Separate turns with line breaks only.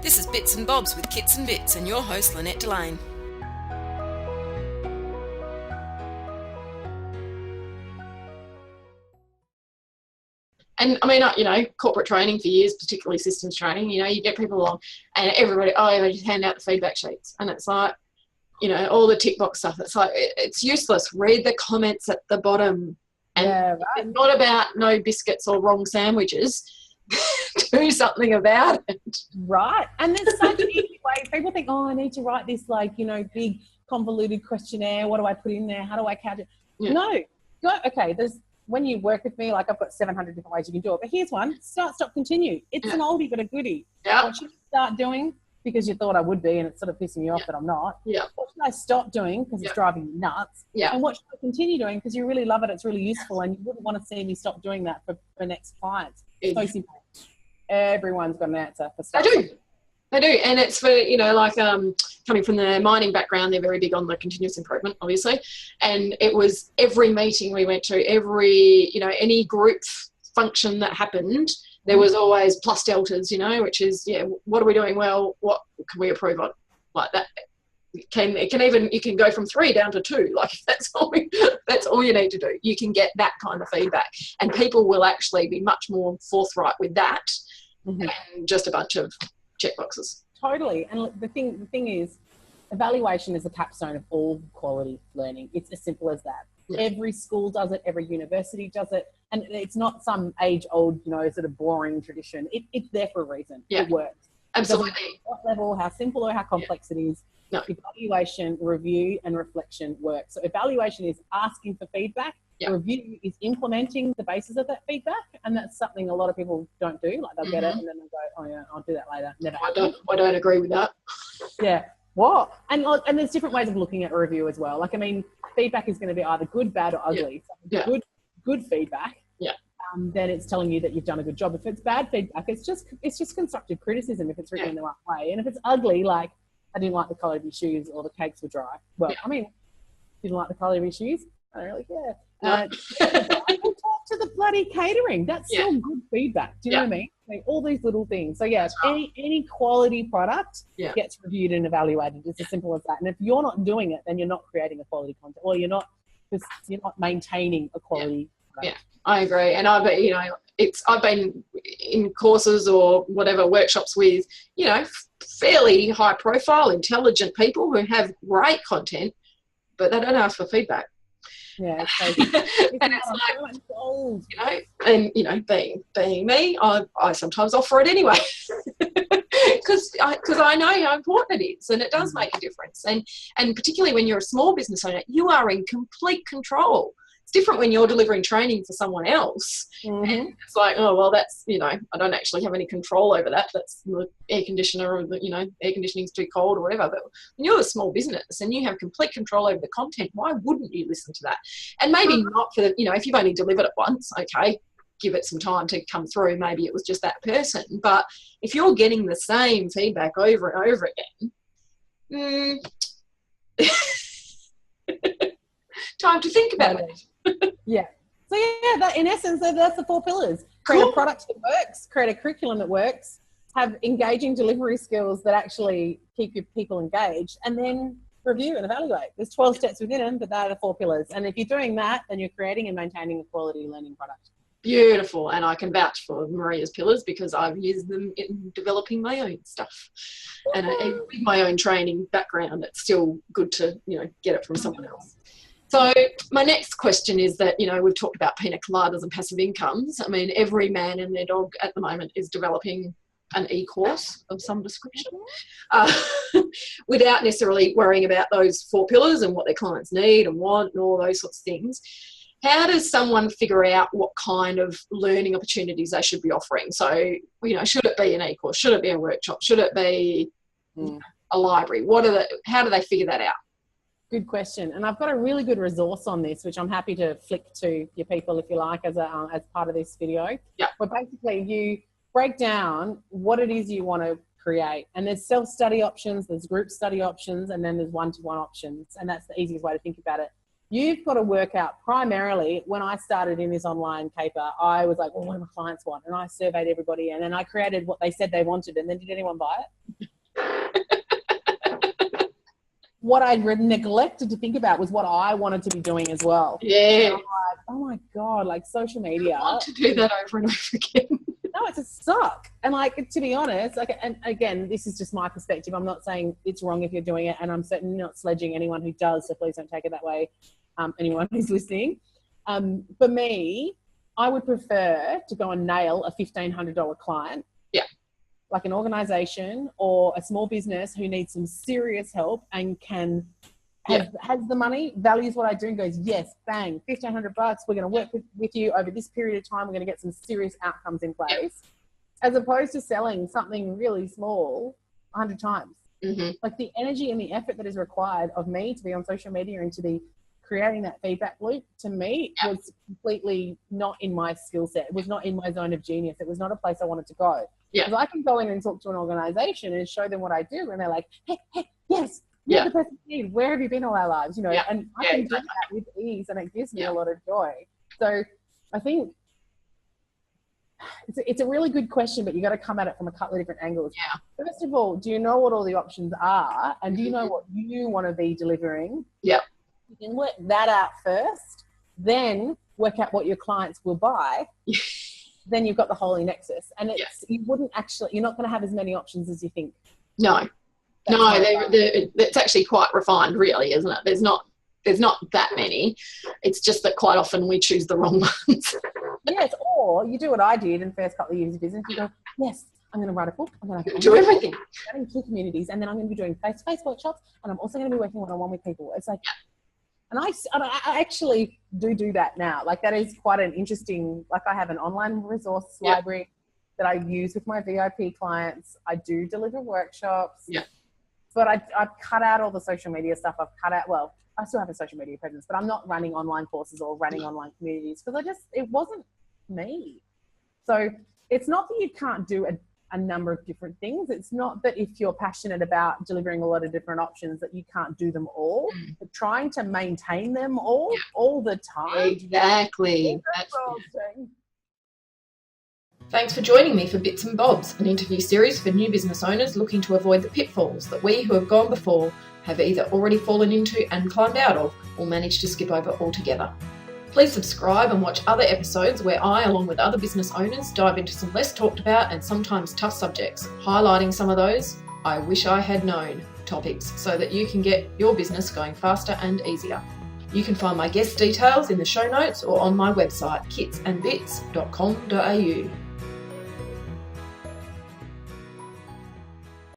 This is Bits and Bobs with Kits and Bits and your host Lynette Delane.
And I mean, corporate training for years, particularly systems training, you get people along and everybody, they just hand out the feedback sheets. And it's like, all the tick box stuff. It's like, it's useless. Read the comments at the bottom. And It's not about no biscuits or wrong sandwiches. Do something about it.
Right. And there's such easy ways. People think, I need to write this big convoluted questionnaire. What do I put in there? How do I count it? Yeah. No. Okay, when you work with me, I've got 700 different ways you can do it. But here's one. Start, stop, continue. It's an oldie but a goodie.
Yeah.
What should you start doing? Because you thought I would be and it's sort of pissing you off that I'm not.
Yeah.
What should I stop doing because it's driving you nuts?
Yeah.
And what should I continue doing because you really love it, it's really useful, and you wouldn't want to see me stop doing that for next clients. So simple. Everyone's got an answer for stuff.
They do. And it's for, coming from the mining background, they're very big on the continuous improvement, obviously. And it was every meeting we went to, any group function that happened, there was always plus deltas, which is, what are we doing well? What can we improve on? Like that. You can go from 3 down to 2. Like that's all you need to do. You can get that kind of feedback, and people will actually be much more forthright with that than just a bunch of check boxes.
Totally. And the thing is, evaluation is the capstone of all quality learning. It's as simple as that. Yeah. Every school does it. Every university does it. And it's not some age-old, sort of boring tradition. It's there for a reason.
Yeah.
It works.
Absolutely.
What level, how simple or how complex it is.
No.
Evaluation, review, and reflection work. So evaluation is asking for feedback.
Yeah.
Review is implementing the basis of that feedback, and that's something a lot of people don't do. Like they'll get it and then they'll go, "Oh yeah, I'll do that later." Never.
I don't agree with that.
Yeah. What? And there's different ways of looking at a review as well. Feedback is going to be either good, bad, or ugly.
Yeah.
So good feedback.
Yeah.
Then it's telling you that you've done a good job. If it's bad feedback, it's just constructive criticism if it's written in the right way. And if it's ugly, like I didn't like the colour of your shoes or the cakes were dry. Well, didn't like the colour of your shoes? I don't really care.
No.
We'll talk to the bloody catering. That's still good feedback. Do you know what I mean? Like, all these little things. So any quality product gets reviewed and evaluated. It's as simple as that. And if you're not doing it, then you're not creating a quality content, or you're not maintaining a quality product.
Yeah, I agree. And I've been in courses or whatever workshops with, fairly high profile, intelligent people who have great content, but they don't ask for feedback.
Yeah, and
it's gold. Being me, I sometimes offer it anyway, because I know how important it is, and it does make a difference. And particularly when you're a small business owner, you are in complete control. It's different when you're delivering training for someone else. And it's like, oh well, that's I don't actually have any control over that. That's the air conditioner, or air conditioning's too cold or whatever. But when you're a small business and you have complete control over the content, why wouldn't you listen to that? And maybe not for if you've only delivered it once, okay, give it some time to come through. Maybe it was just that person. But if you're getting the same feedback over and over again, time to think about it.
Yeah. So that in essence, that's the 4 pillars. Create a product that works, create a curriculum that works, have engaging delivery skills that actually keep your people engaged, and then review and evaluate. There's 12 steps within them, but they're the 4 pillars. And if you're doing that, then you're creating and maintaining a quality learning product.
Beautiful. And I can vouch for Maria's pillars because I've used them in developing my own stuff. And with my own training background, it's still good to, get it from someone else. So my next question is that, we've talked about pina coladas and passive incomes. I mean, every man and their dog at the moment is developing an e-course of some description without necessarily worrying about those 4 pillars and what their clients need and want and all those sorts of things. How does someone figure out what kind of learning opportunities they should be offering? So, should it be an e-course? Should it be a workshop? Should it be a library? How do they figure that out?
Good question. And I've got a really good resource on this, which I'm happy to flick to your people if you like as part of this video.
Yeah.
Where basically you break down what it is you want to create. And there's self-study options, there's group study options, and then there's one-to-one options. And that's the easiest way to think about it. You've got to work out primarily, when I started in this online caper, I was like, well, what do my clients want? And I surveyed everybody and then I created what they said they wanted. And then did anyone buy it? What I neglected to think about was what I wanted to be doing as well.
Yeah.
And I'm like, oh my God, like social media.
I want to do that over and over again.
No, it's a suck. And like, to be honest, like, and again, this is just my perspective. I'm not saying it's wrong if you're doing it, and I'm certainly not sledging anyone who does, so please don't take it that way. Anyone who's listening. For me, I would prefer to go and nail a $1,500 client.
Yeah.
Like an organization or a small business who needs some serious help and can has the money, values what I do and goes, yes, bang, $1,500. We're going to work with you over this period of time. We're going to get some serious outcomes in place, as opposed to selling something really small 100 times.
Mm-hmm.
Like the energy and the effort that is required of me to be on social media and to be creating that feedback loop, to me, was completely not in my skill set. It was not in my zone of genius. It was not a place I wanted to go.
Yeah.
Because I can go in and talk to an organization and show them what I do, and they're like, hey, yes, you're the person we need. Where have you been all our lives? You know, and I can do that with ease, and it gives me a lot of joy. So I think it's a really good question, but you got to come at it from a couple of different angles.
Yeah.
First of all, do you know what all the options are, and do you know what you want to be delivering?
Yeah.
You can work that out first, then work out what your clients will buy. Then you've got the holy nexus, and you're not going to have as many options as you think.
No, it's actually quite refined, really, isn't it? There's not that many. It's just that quite often we choose the wrong ones.
Yes, or you do what I did in the first couple of years of business. You go, yes, I'm going to write a book. I'm going to
do everything.
I'm going to communities, and then I'm going to be doing face-to-face workshops, and I'm also going to be working one-on-one with people. It's like, and I actually do that now. Like that is quite an interesting, like I have an online resource library that I use with my VIP clients. I do deliver workshops.
Yeah.
But I've cut out all the social media stuff. I still have a social media presence, but I'm not running online courses or running online communities because it wasn't me. So it's not that you can't do a number of different things. It's not that if you're passionate about delivering a lot of different options that you can't do them all, but trying to maintain them all the time.
Exactly. Thanks for joining me for Bits and Bobs, an interview series for new business owners looking to avoid the pitfalls that we who have gone before have either already fallen into and climbed out of, or managed to skip over altogether. Please subscribe and watch other episodes where I, along with other business owners, dive into some less talked about and sometimes tough subjects, highlighting some of those I wish I had known topics so that you can get your business going faster and easier. You can find my guest details in the show notes or on my website, kitsandbits.com.au.